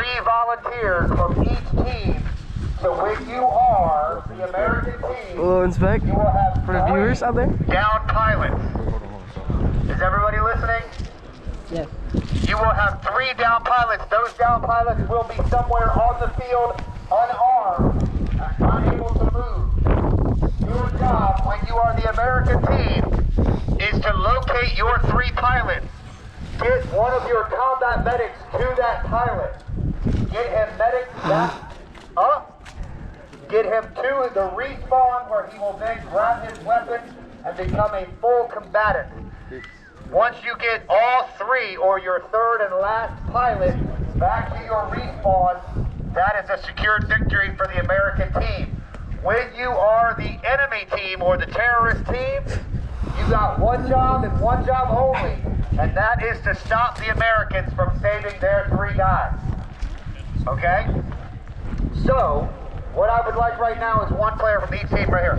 3 volunteers from each team. So when you are the American team, inspect you will have for the viewers out there. Down pilots. Is everybody listening? Yes. You will have 3 down pilots. Those down pilots will be somewhere on the field, unarmed, unable to move. Your job when you are the American team is to locate your 3 pilots. Get one of your combat medics to that pilot. Get him medic back up. Get him to the respawn where he will then grab his weapon and become a full combatant. Once you get all 3 or your 3rd and last pilot back to your respawn, that is a secured victory for the American team. When you are the enemy team or the terrorist team, you got one job and one job only, and that is to stop the Americans from saving their 3 guys. Okay? So, what I would like right now is one player from each team right here.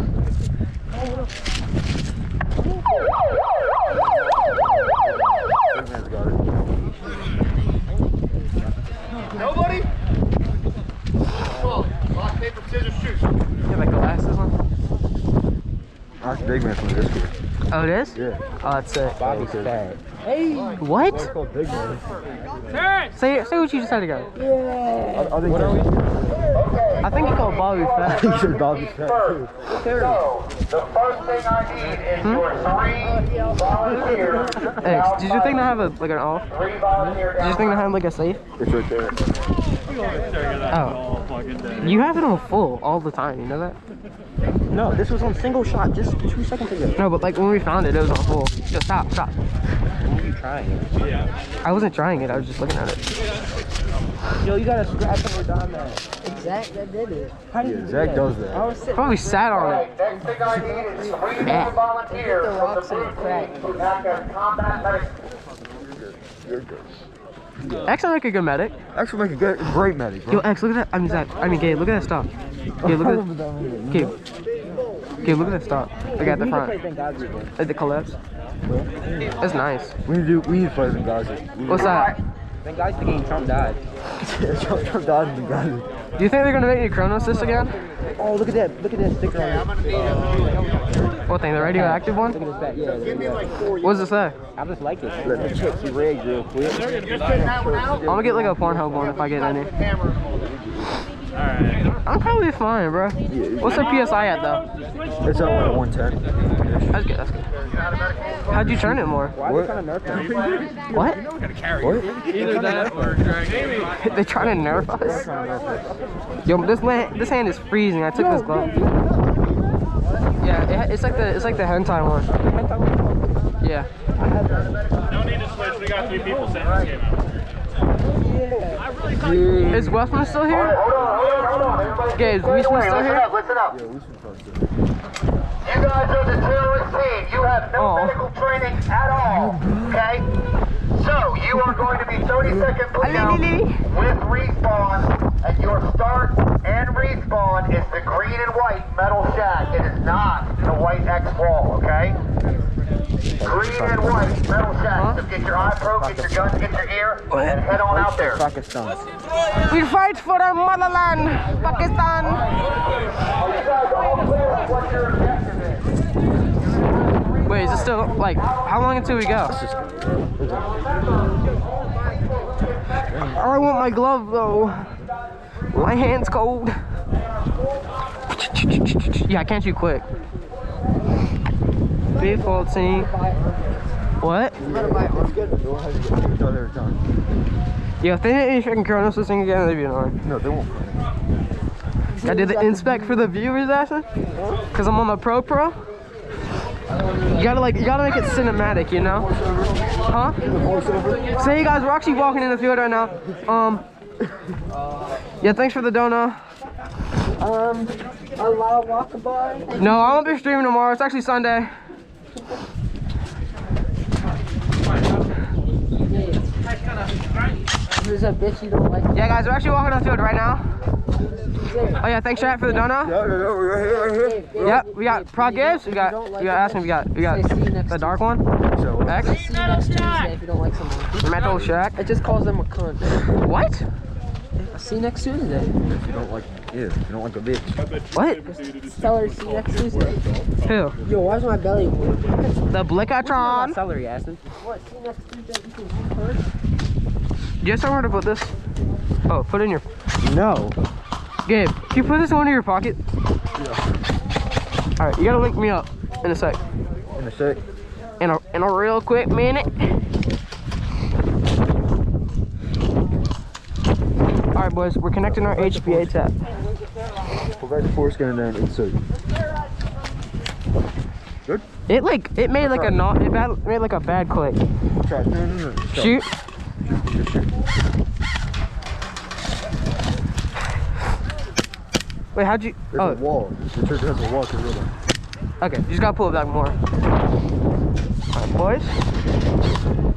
Nobody? Well, rock, paper, scissors, shoot. You have like glasses on? That's big man from this year. Oh, it is? Yeah. Oh, that's it. Bobby's fat. Hey! What? It's called big man. Say what you just said again. Yeah. I think you called Bobby fat. He said Bobby's fat too. So, the first thing I need is your 3 volunteers. Hey, did you think to have like an off? 3 volunteers. Did you think to have like a safe? It's right there. Oh. You have it on full all the time, you know that? No, this was on single shot just 2 seconds ago. No, but like when we found it, it was on full. Just stop. When were you trying it? I wasn't trying it, I was just looking at it. Yo, you gotta scratch on your dime now. Exact, that did it. How do you do Zach that? does that. I was sitting. Probably sat on it. Alright, next thing I need is 3 more volunteers from the blue team to act as combat medics. You're good. X will make a good medic. X will make a great medic, bro. Yo, X, look at that. I mean, Gabe, look at that stuff. Gabe, look at that. Gabe, look at that stuff. Look at the front. At the collapse. That's nice. We need to play Benghazi. What's that? Benghazi the game Trump died. Trump died in Benghazi. Do you think they're gonna make me Chronos this again? Oh, look at that! Look at that sticker on it. What thing? The radioactive one? Look at this back. Yeah. What does it say? I just like it. Let me check your rigs real quick. I'm gonna get like a Pornhub one if I get any. I'm probably fine, bro. What's the PSI at though? It's up at 110. That's good. How'd you turn it more? Why are they trying to nerf them? What? What? Either that or drag. They trying to nerf us? Yo, this hand is freezing. I took this glove. Yeah, it's like the hentai one. Yeah. No need to switch. We got 3 people setting this game out. Is Westman still here? Hold on, everybody. Okay, is Westman still here? Listen up. Yeah, we should probably. You guys are the terrorist team. You have no medical training at all, okay? So, you are going to be 30-second playouts with respawn, and your start and respawn is the green and white metal shack. It is not the white X wall, okay? Green and white metal shack. So get your eye pro, get your gun, get your ear, and head on out there. Pakistan. We fight for our motherland, Pakistan. You guys all clear what your objective is. Wait, is it still like how long until we go? I want my glove though. My hand's cold. Yeah, can't you quick? B14. What? Yeah, if they didn't freaking Chronos this thing again, they'd be annoying. No, they won't. I did the inspect for the viewers, Ashton, because I'm on the Pro. You gotta make it cinematic, you know? Huh? So hey guys, we're actually walking in the field right now. Yeah, thanks for the donut. Allah Akbar. No, I won't be streaming tomorrow. It's actually Sunday. There's a bitch you don't like. Yeah, guys, we're actually walking on the field right now. Oh yeah, thanks chat for the donut. Yeah, right here. Yep, we got Prog Gibbs. We got Aston. We got the dark one. X. If you don't like someone. Metal Shack. It just calls them a cunt. What? I'll see you next Tuesday. If you don't like, yeah, if you don't like a bitch. What? Tell her to see you next Tuesday. Who? Yo, why's my belly blue? The Blickatron. Celery, Aston. What? See you next Tuesday. You can eat first. Do you have somewhere to put this? Oh, put it in your. No. Gabe, can you put this in one of your pockets? Yeah. All right, you gotta link me up in a sec. In a sec. In a real quick minute. All right, boys, we're connecting our HBA tap. Pull back the foreskin and then insert. Good? It made like a made like a bad click. Try it. No. Shoot. Wait, how'd you? There's a wall. The trigger has a wall to real. Okay, you just gotta pull it back more. All right, boys.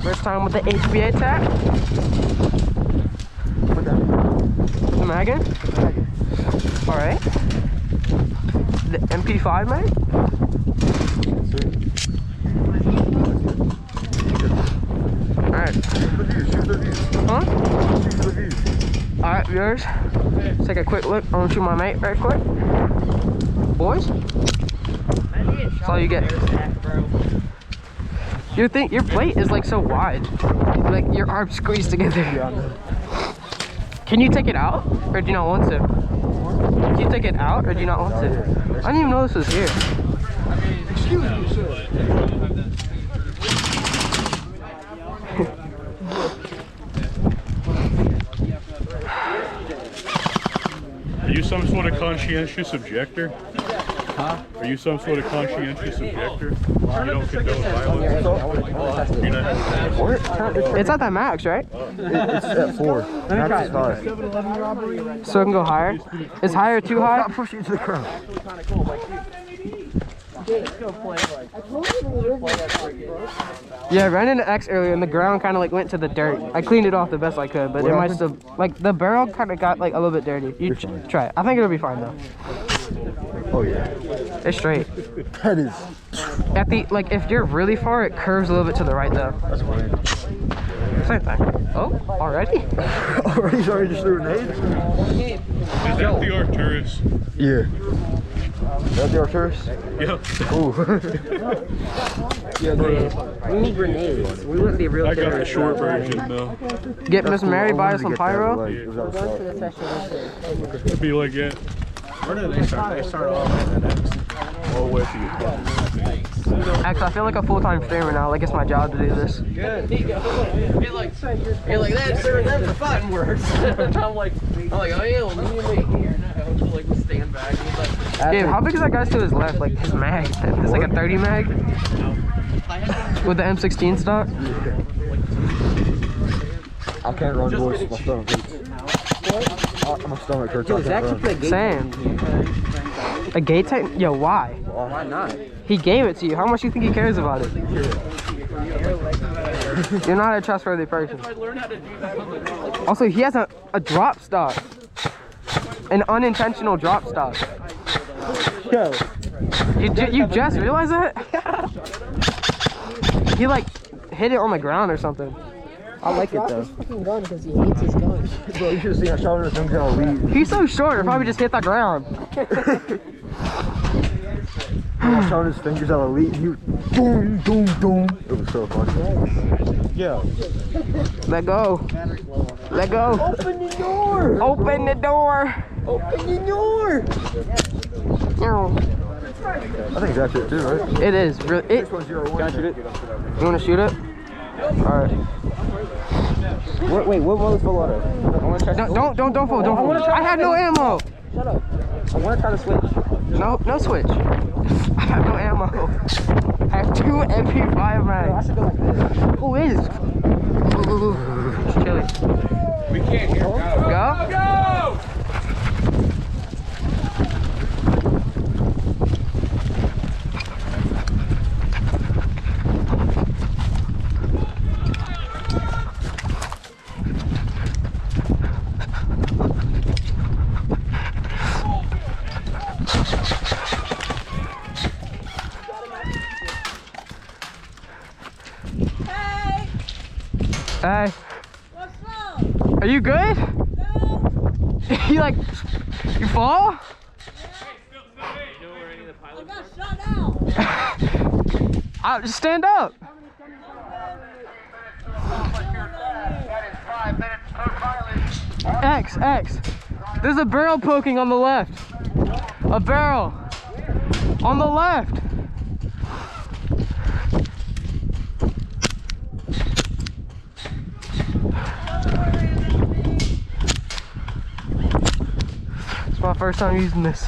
First time with the HBA tap. Put that. Put the mag in. All right. The MP5 mag. All right. Huh? All right, viewers. Let's take a quick look. I'm gonna shoot my mate right quick. Boys. That's all you get. Your plate is like so wide. Like your arms squeezed together. Can you take it out? Or do you not want to? Can you take it out or do you not want to? I didn't even know this was here. Excuse me, sir. Are you some sort of conscientious objector? Huh? Are you some sort of conscientious objector? You don't condone violence? You're not. It's at that max, right? It's at 4. Max is 5. So it can go higher? Is higher too high? Stop pushing it to the ground. Yeah, I ran into X earlier and the ground kind of like went to the dirt. I cleaned it off the best I could, but it might still, like the barrel kind of got like a little bit dirty. You try it. I think it'll be fine though. Oh yeah. It's straight. That is. At the, like if you're really far, it curves a little bit to the right though. That's fine. Same thing. Oh, already? Already started to threw grenades? Is that the Arcturus? Yeah. Is that the Arcturus? Yeah. Ooh. We need grenades. We wouldn't be real I got the terrorists. short version though. Get Miss Mary buy some pyro? It'd be like it. Where did they start? They start off at the next. Oh, where do you go? Actually, I feel like a full-time streamer now. Like it's my job to do this. Good. You're like that, sir. That's the fun words. I'm like, oh yeah, well, me and me here now. Like we stand back. He's like, Gabe, how big is that guy's to his left? Like his mag? It's like a 30 mag with the M16 stock. I can't run, boys. My stomach hurts. My stomach hurts. Yo, Zach should play a game. Same. A gate tech? Yo, why? Why not? He gave it to you. How much do you think he cares about it? You're not a trustworthy person. Also, he has a drop stock. An unintentional drop stock. Yo. You just realized that? He like hit it on the ground or something. I like it though. His fucking gun because he hates his gun. Bro, you should have seen I shot him in the lead. He's so short, it probably just hit the ground. I shot his fingers out of lead and he was boom, boom, boom. It was so funny. Yo. Let go. Let go. Open the door! Open the door. Open the door! I think that's it too, right? It is. Really, it, Can I shoot it? you want to shoot it? Alright. Wait, what was full auto? I want to try. Don't fold. I had no ammo. Shut up. I want to try to switch. No switch. I have no ammo. I have 2 MP5 I mags. should go like this. Who is? Ooh, it's chilly. We can't hear. Go? Hey, Hey, what's up? are you good? No, You like, you fall? Just stand up. X. There's a barrel poking on the left. A barrel. On the left. It's my first time using this.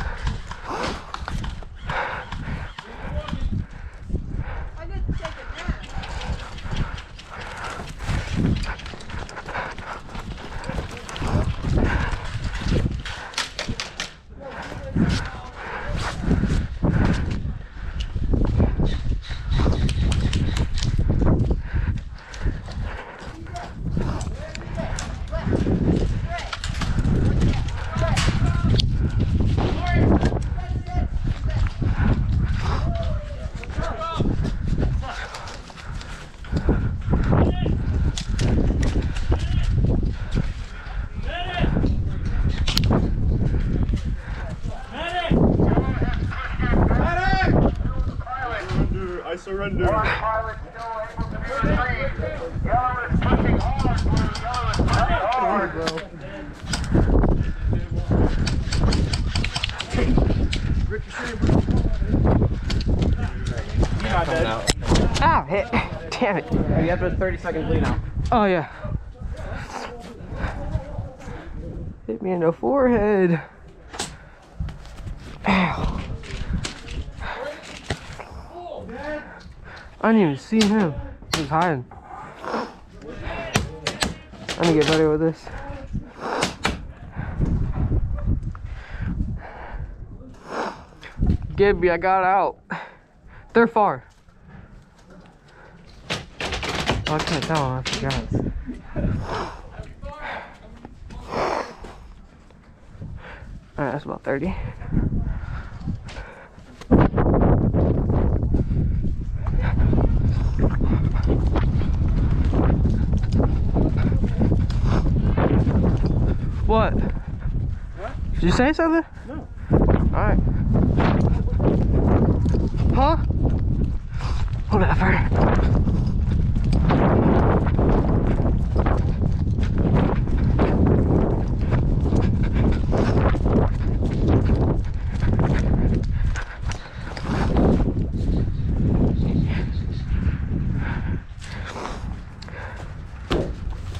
I surrender. Pilot still able to be retrieved. Yellow is pushing hard, blue. Yellow is pushing hard. Ow, hit. Damn it. You have a 30-second bleed out. Oh, yeah. Hit me in the forehead. Ow. I didn't even see him. He was hiding. I'm gonna get better with this. Gibby, I got out. They're far. Oh, I can't tell. I forgot. Alright, that's about 30. What? Did you say something? No. Alright. Huh? Whatever.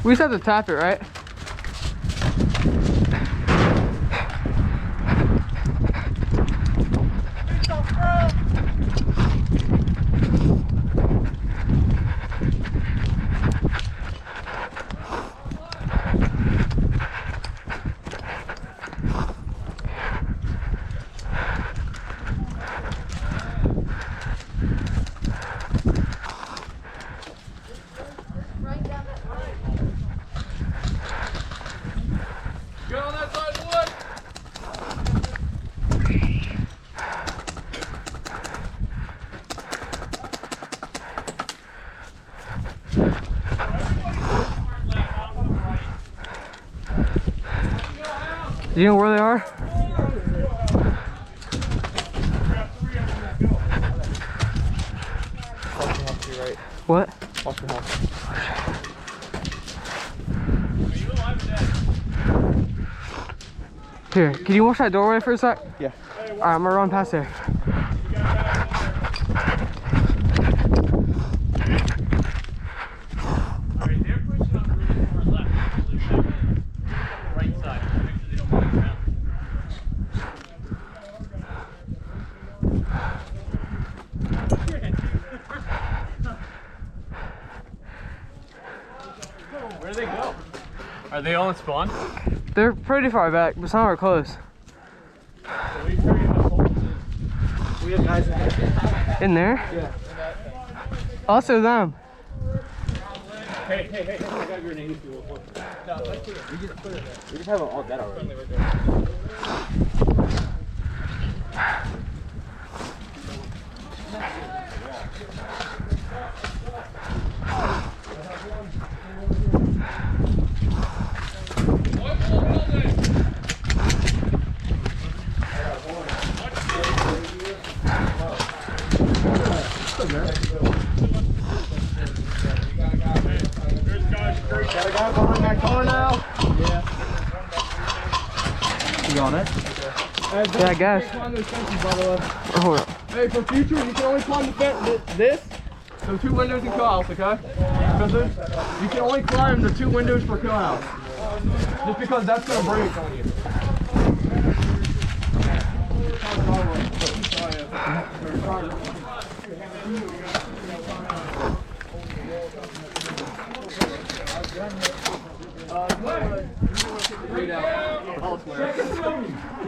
We just have to tap it, right? Do you know where they are? What? Watch your house. Here, can you watch that doorway for a sec? Yeah. Alright, I'm gonna run past there. Where do they go? Are they all in spawn? They're pretty far back, but some are close. We have guys in there. In there? Yeah. Also them. Hey, I got a grenade if you want one. We just have all that already. guy behind that car now? You on it? Yeah, I guess. Climb those fences, by the way. Oh, hold up. Hey, for future, you can only climb the fence. This. So 2 windows in co-house, okay? You can only climb the 2 windows for co-house. Just because that's gonna break on you.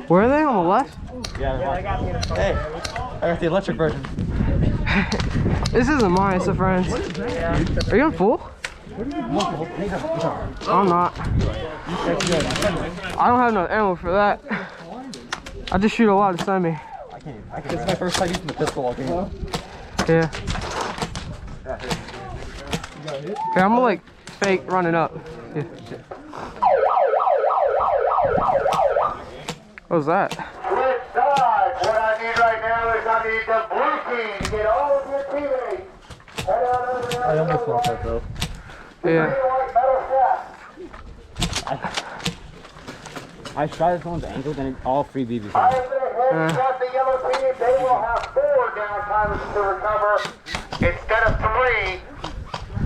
Where are they on the left? Hey, I got the electric version. This isn't mine, it's a friend's. Are you on full? I'm not. I don't have no ammo for that. I just shoot a lot of semi. This is my first time using the pistol all game. Yeah. Okay, I'm gonna like fake running up. Yeah. What was that? Switch sides. What I need right now is I need the blue team to get all of your teammates. Head on over there. I almost lost that though. Yeah. I shot at someone's ankle, then all 3 BBs. I am going to head shot the yellow team. They will have 4 down pilots to recover instead of 3.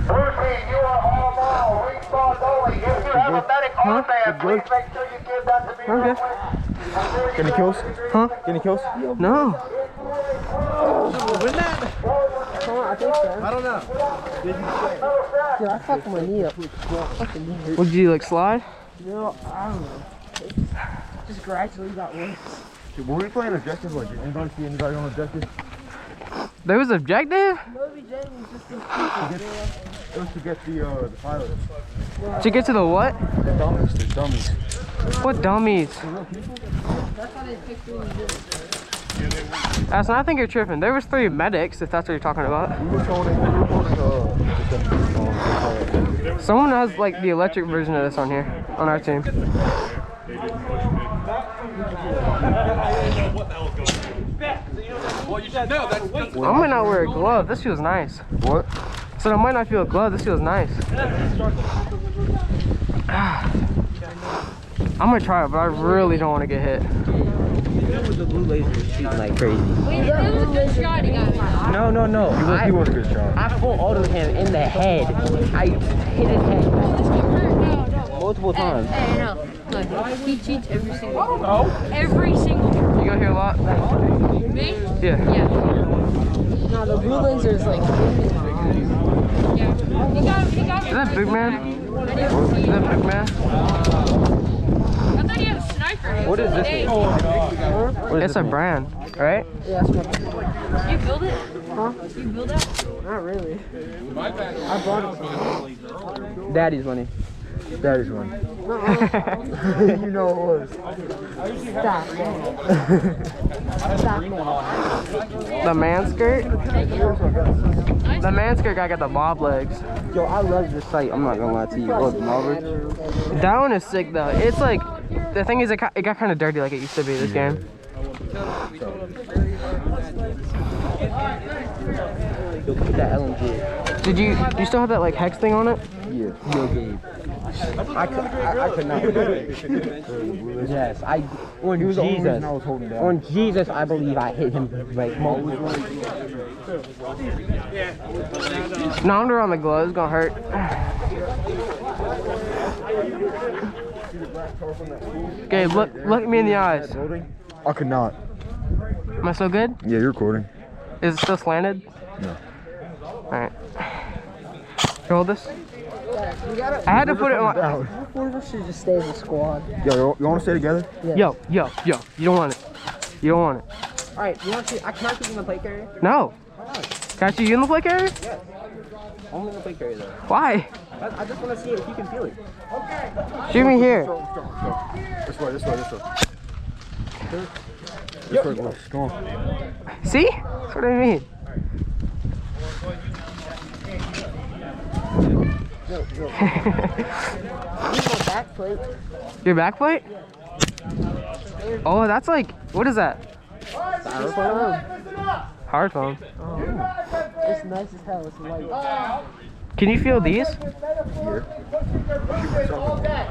Blue team, you are all now. Respawns only. If you have a medic armband, please make sure you give that to me. Okay. Any kills? Huh? Any kills? No. I don't know. Dude, I fucked my knee up. Would you like slide? No, I don't know. Just gradually got worse. Dude, were we playing objectives? Like, anybody see anybody on objective? There was objective? It was to get the pilot. To get to the what? The dummies. The dummies. What dummies? I think you're tripping. There was 3 medics, if that's what you're talking about. We were holding Someone has like the electric version of this on here, on our team. I might not wear a glove. This feels nice. What? So I might not feel a glove. This feels nice. I'm gonna try it, but I really don't want to get hit. The blue laser was shooting like crazy. Wait, that was a good shot, you guys. No. He was a good shot. I full autoed him in the head. I hit his head multiple times. Hey, no. Look, he cheats every single time. Every single time. You go here a lot? Me? Yeah. Yeah. No, the blue laser is like. Yeah. He got Is that big man? I didn't see Is him. that big man? I thought he had a sniper. What is this? It's a brand, right? Yeah, that's my. Did you build it? Huh? Did you build that? Not really. I bought it. Daddy's money. Daddy's one. You know it was. Stop. Stop. The man skirt? The man skirt guy got the bob legs. Yo, I love this site. I'm not gonna lie to you. Look, Marvin. That one is sick though. It's like, the thing is it got kind of dirty like it used to be this game. Yo, look at that LMG. Do you still have that like hex thing on it? Yeah. Yo, Gabe. I could not. Yes, on He was the only Jesus. reason I was holding down. On Jesus, I believe I hit him like multiple. No wonder on the gloves, it's gonna hurt. Gabe, look me in the eyes. I could not. Am I still good? Yeah, you're recording. Is it still slanted? No. Alright. Hold this. I had to put it on. Down. Four of us should just stay as a squad. Yo, you want to stay together? Yo. You don't want it. You don't want it. Alright, you want to see? I can shoot in the plate carrier? No. Can I shoot you in the plate carrier? Yes. Only in the plate carrier though. Why? I just want to see if you can feel it. Shoot me here. This way. This way, boys. Come on. See? That's what I mean. Back plate. Your back plate? Oh, that's like, what is that? Hard phone. It's nice as hell. It's light. Can Can you feel these? All day.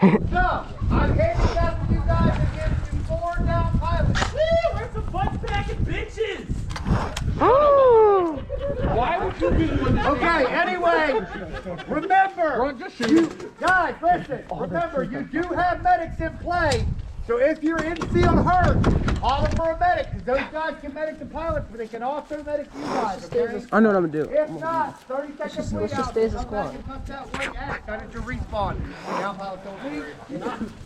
So, I'm handicapping you guys against you 4 down pilots. Where's the butt packing bitches? Oh. Why would you be the one that Okay, anyway, remember, Ron, just shoot. guys, listen, remember, you do have medics in play, so if you're in field hurt, holler for a medic, because those guys can medic the pilots, but they can also medic you guys, okay? I know what I'm gonna do. If not, 30 seconds let's just stay as a squad. Got it to respawn. Now pilots don't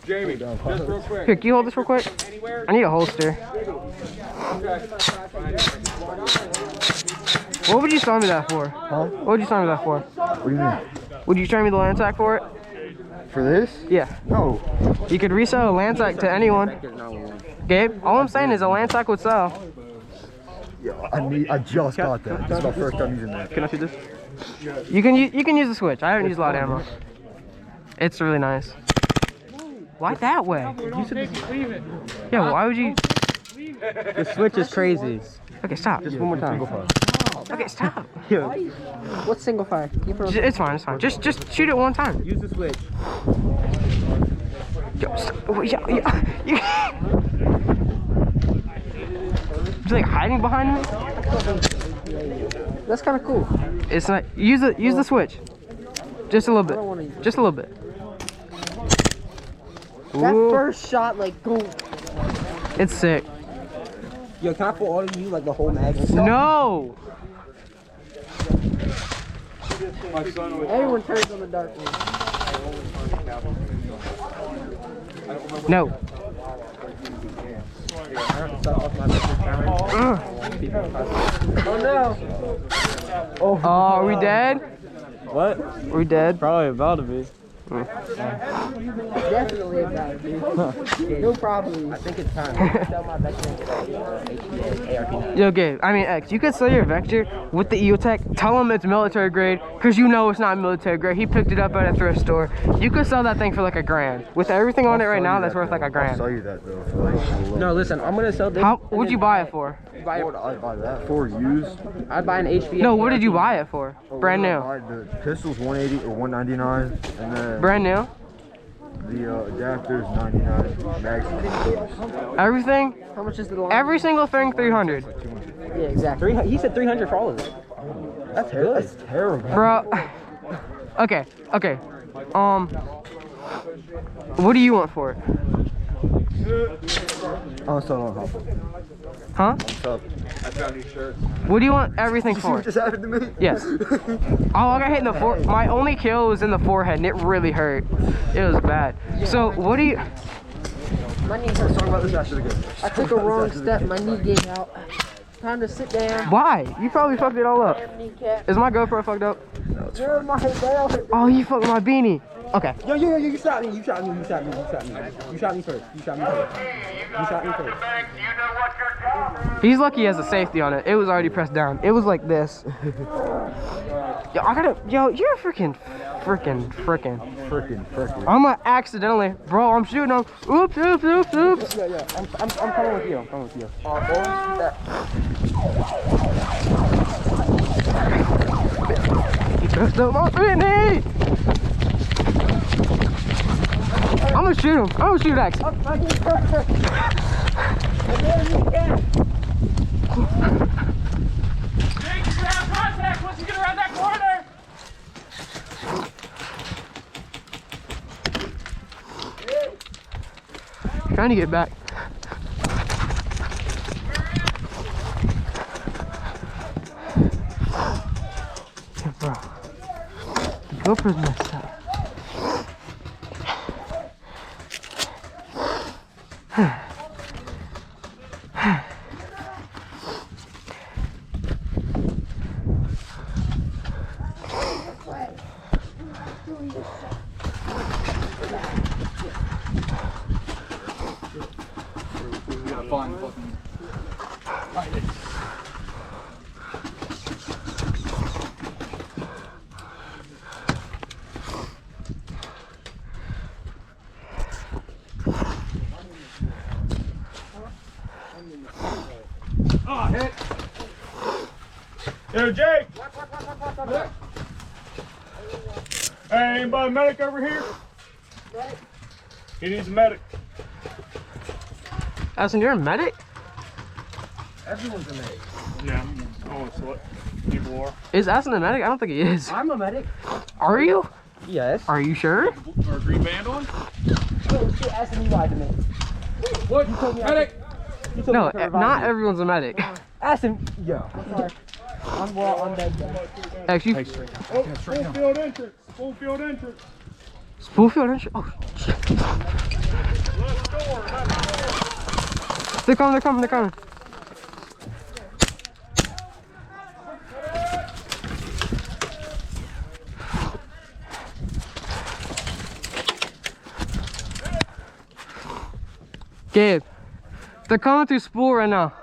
Jamie, just real quick. Here, can you hold this real quick? I need a holster. What would you sign me that for? Huh? What would you sign me that for? What do you mean? Would you turn me the Lanzac for it? For this? Yeah. No. You could resell a Lanzac to anyone. Gabe, all I'm saying is a Lanzac would sell. Yeah, I just got that. This is my first time using that. Can I see this? You can use the switch. I haven't used a lot of ammo. It's really nice. Why that way? Yeah, why would you? The switch is crazy. Okay, stop. Just one more time. Okay, stop. What's single fire? Keep it. It's fine. It's fine. Just shoot it one time. Use the switch. Yo, stop. Oh, yeah. You're like hiding behind me. That's kind of cool. It's not. Use the switch. Just a little bit. Just a little bit. That Ooh, first shot, like, go. it's sick. Yo, can I put all of you, like, the whole mag? No. Everyone turns on the dark one. No. Oh no! Oh, are we dead? What? Are we dead? Probably about to be. Definitely about it, dude. No problem. I think it's time. Sell my Vector. Yo, Gabe, I mean X, you could sell your Vector with the EOTech, tell him it's military grade, because you know it's not military grade. He picked it up at a thrift store. You could sell that thing for like $1,000. With everything on it right now, that's worth like I'll $1,000. sell you that though. For like, No, listen, I'm gonna sell this. How would you buy it for? what would I buy that for? Used? I'd buy an HV. No, what did you buy it for? Brand new. The pistol's 180 or 199, and then Brand new? the adapter's 99. Magazine. Everything? How much is the line? Every single thing, 300. Yeah, exactly. He said 300 for all of it. That's good. That's terrible. Bro. Okay. What do you want for it? Oh, so Huh? what's up? What do you want everything You see what for? just happened to me? Yes. Oh, I got hit in the forehead. My only kill was in the forehead, and it really hurt. It was bad. So, what do you? My knee hurts. Talk about this after the game. I took a wrong step. My knee gave out. Time to sit down. Why? You probably fucked it all up. Kneecap. Is my GoPro fucked up? Where's my bell? Oh, you fucked my beanie. Okay. Yo, you shot me. You shot me. You shot me. You shot me. You shot me first. You shot me first. You shot me first. He's lucky he has a safety on it. It was already pressed down. It was like this. Yo, you're freaking. I'm gonna accidentally, bro. I'm shooting him. Oops. Yeah. I'm coming with you. I'm coming with you. He pressed up my beanie. I'm gonna shoot him. I'm gonna shoot X. Contact once you get around that corner. Trying to get back. Yeah, bro. The GoPro's messed up. Yo, Jake. Hey, anybody medic over here? He needs a medic. Addison, you're a medic? Everyone's a medic. Yeah. Oh, it's what? People are. Is Addison a medic? I don't think he is. I'm a medic. Are you? Yes. Are you sure? Or a green band on? Oh shit, Aston, you lied to me. What? You told me medic. You told No, me I could revive not you. everyone's a medic. Aston, yo. I'm dead. Actually, Oh, full field entrance. Full field entrance. Spoolfield entrance? Oh, shit. Left door. They're coming. Gabe, they're coming through spool right now.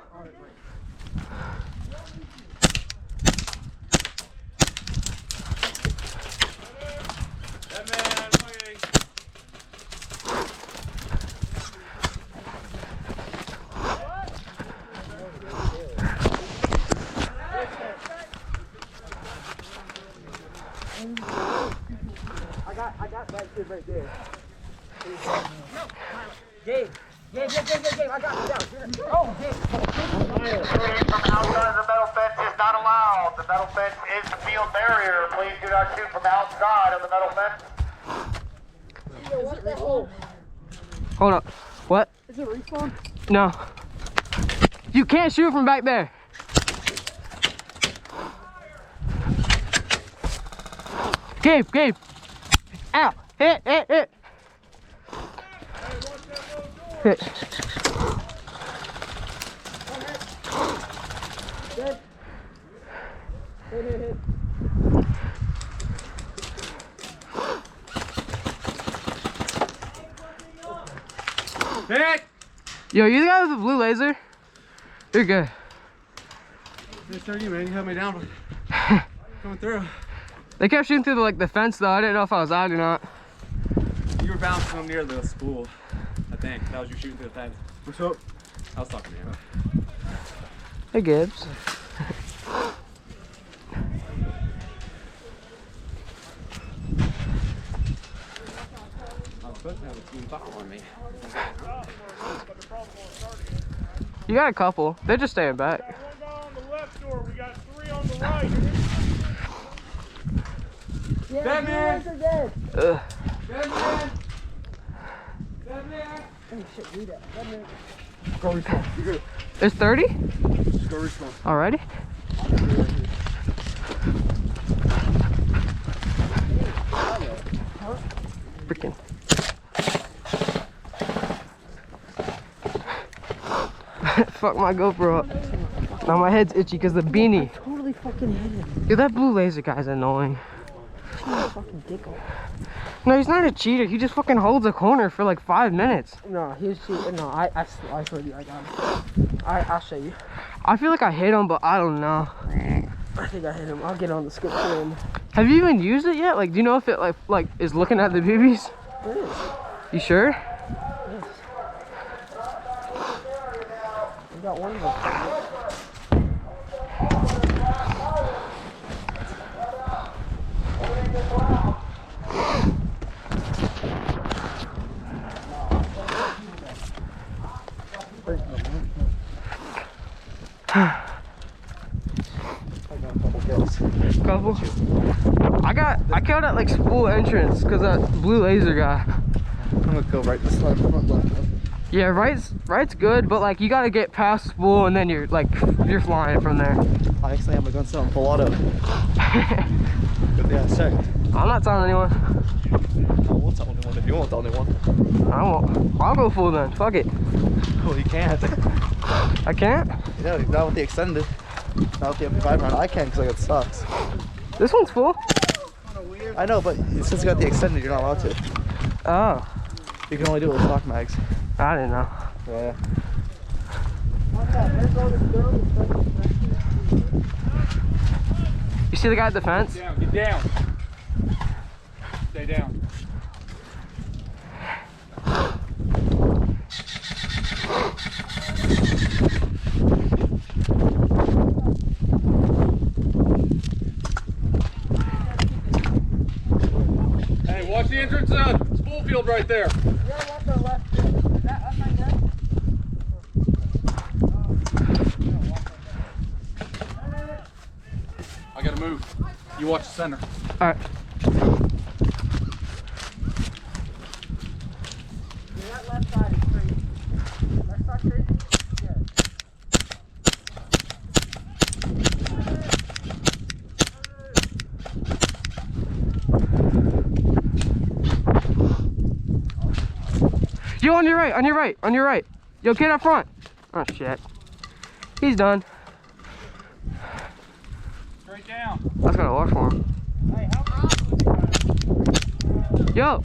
I got that kid right there. Gabe, I got you down. Oh, Gabe. Shooting from outside the metal fence is not allowed. The metal fence is the field barrier. Please do not shoot from outside of the metal fence. Hold up. What? Is it respawn? No. You can't shoot from back there. Gabe. Ow. Hit. Hit. Hit! Yo, you the guy with the blue laser? You're good. It's 30, man. You held me down. Coming through. They kept shooting through the fence though. I didn't know if I was out or not. You were bouncing from near the spool. I think. That was you shooting through the fence. What's up? I was talking to you. Hey Gibbs. I was supposed to have a team foul on me. You got a couple. They're just staying back. One guy on the left door. We got 3 on the right. Batman! Ugh. Batman! Go respawn. You're good. It's 30? Just go respawn. Alrighty. Freaking. Fuck my GoPro up. Now my head's itchy because the beanie. Totally fucking hit him. Dude, that blue laser guy's annoying. Fucking dick off. No, he's not a cheater. He just fucking holds a corner for like 5 minutes. No, he was cheating. No, I swear to you, I got him. I'll show you. I feel like I hit him, but I don't know. I think I hit him. I'll get on the scope for him. Have you even used it yet? Like, do you know if it like is looking at the BBs? It is. You sure? Yes. I got one of them. Couple. I killed at like spool entrance because that blue laser guy. I'm gonna go right this side. Front left. Yeah, right's good, but like you gotta get past spool and then you're flying from there. I actually have my gun set on full auto. Good thing I checked. I'm not telling anyone. I won't tell anyone if you won't tell anyone. I won't. I'll go full then. Fuck it. Oh, you can't. I can't. Yeah, not with the extended. Not with the MP5 round. I can because I got stocks. This one's full. I know, but since you got the extended, you're not allowed to. Oh, You can only do it with stock mags. I didn't know. Yeah. You see the guy at the fence? Down, get down. Stay down. watch the entrance spool field right there. I gotta move. You watch the center. All right. That left side is crazy. Left side crazy? Yeah. Yo, on your right, on your right, on your right. Yo, get up front. Oh, shit. He's done. Straight down. That's gonna work for him. Yo.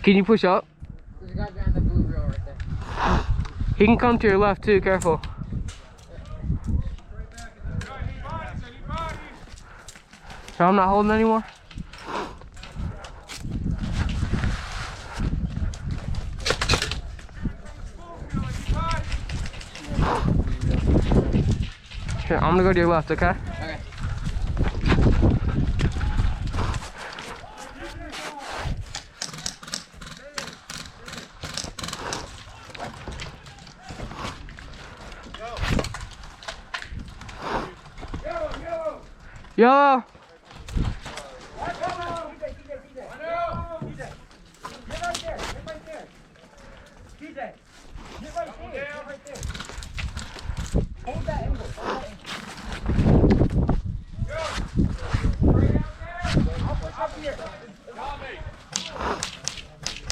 Can you push up? There's a guy behind the blue rail right there. He can come to your left too, careful. So I'm not holding anymore? Here, I'm gonna go to your left, okay? Okay. Yellow.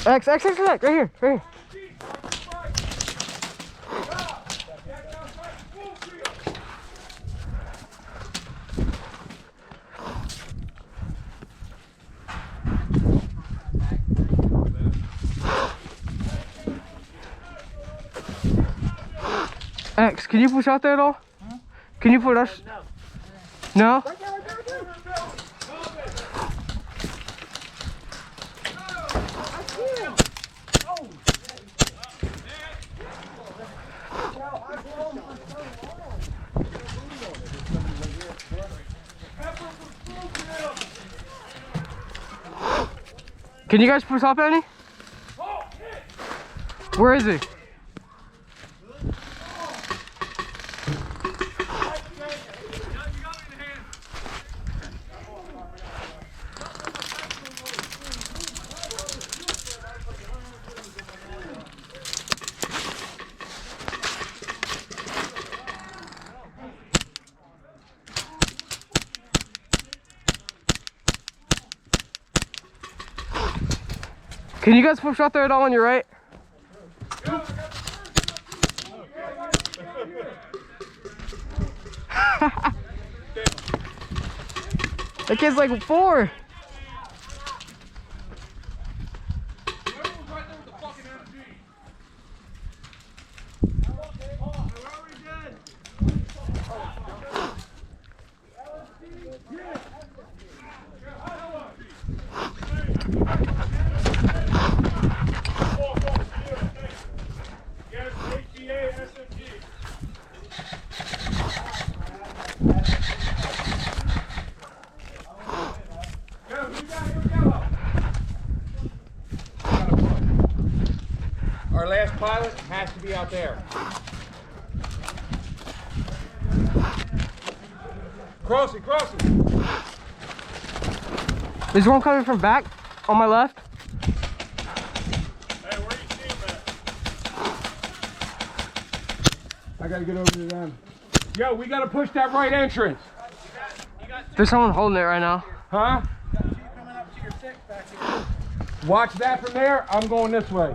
X, right here, right here. X, can you push out there at all? Huh? Can you put us? No? Can you guys push up any? Where is he? Can you guys push out there at all on your right? That kid's like 4. Our last pilot has to be out there. Crossing. There's one coming from back on my left. Hey, where you see him at? I gotta get over to them. Yo, we gotta push that right entrance. There's someone holding it right now. Huh? Watch that from there. I'm going this way.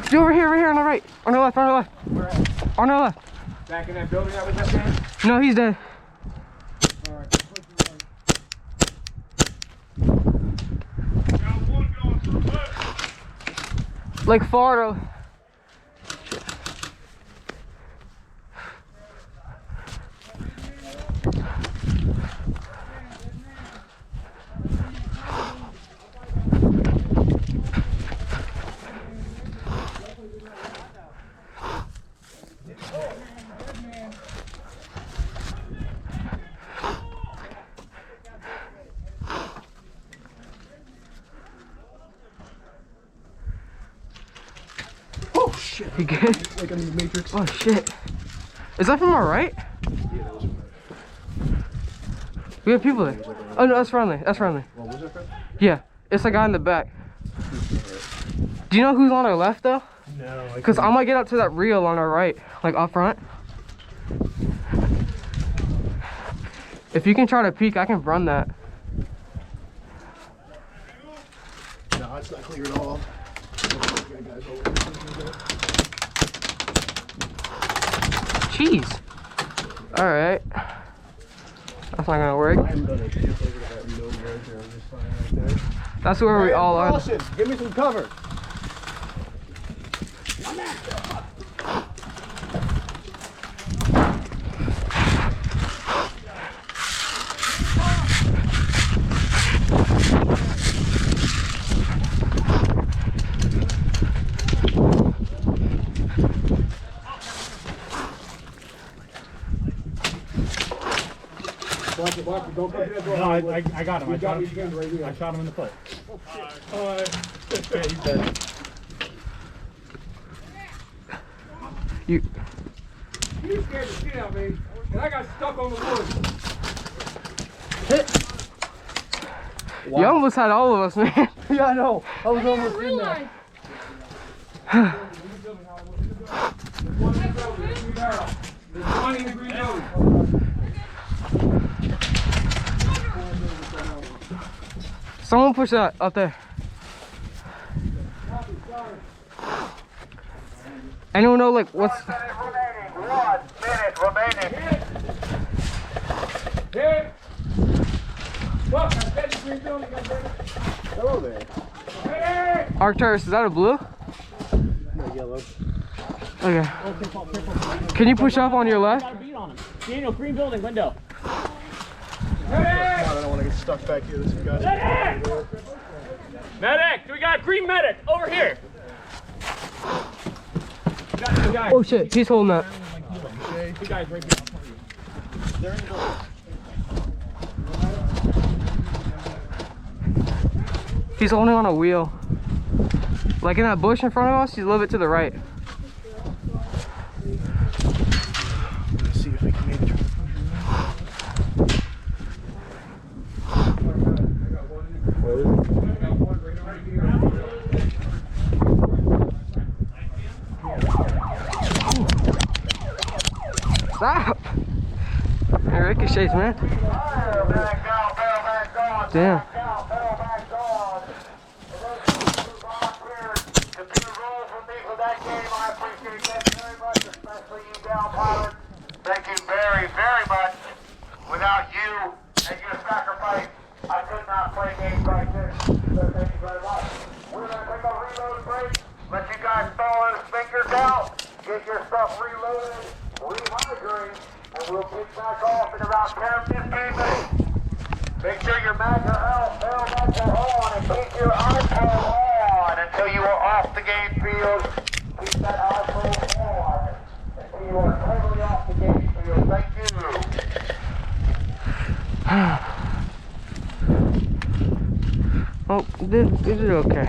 Dude, over here on the right. On the left, on the left. On the left. Back in that building that was just in? No, he's dead. Like far to... Oh shit! You good? Like in the Matrix. Oh shit. Is that from our right? We have people there. Oh no, that's friendly. That's friendly. What was that from? Yeah, it's a guy in the back. Do you know who's on our left though? No. Because I might get up to that reel on our right, like up front. If you can try to peek, I can run that. No, it's not clear at all. Jeez. Alright. That's not gonna work. That's where we all are. Austin, give me some cover. No, I got him. I shot him in the foot. He's dead. You scared the shit out of me, and I got stuck on the wood. You almost had all of us, man. Yeah, I know. I was almost in there. There's one in the green building. Someone push that up there. Anyone know like what's... 1 minute remaining. Here. Look, I said the green building. Hello there. Hey! Arcturus, is that a blue? No, yellow. Okay. Can you push up on your left? Got a beat on him. Daniel, green building window. I don't want to get stuck back here. This guy. Medic! We got green medic over here. Oh shit, he's holding that. Two guys right here. He's holding on a wheel. Like in that bush in front of us, he's a little bit to the right. Let's see if I can maybe try to push Stop! It ricochets, man. Damn. Thank you very, very much. Without you and your sacrifice, I could not play games like this. So thank you very much. We're going to take a reload break. Let you guys thaw those fingers out. Get your stuff reloaded, rehydrate, and we'll kick back off in about 10, 15 minutes. Make sure your mags are on and keep your iPhone on until you are off the game field. Keep that iPhone on until you are totally off the game field. Thank you. Oh, this is okay.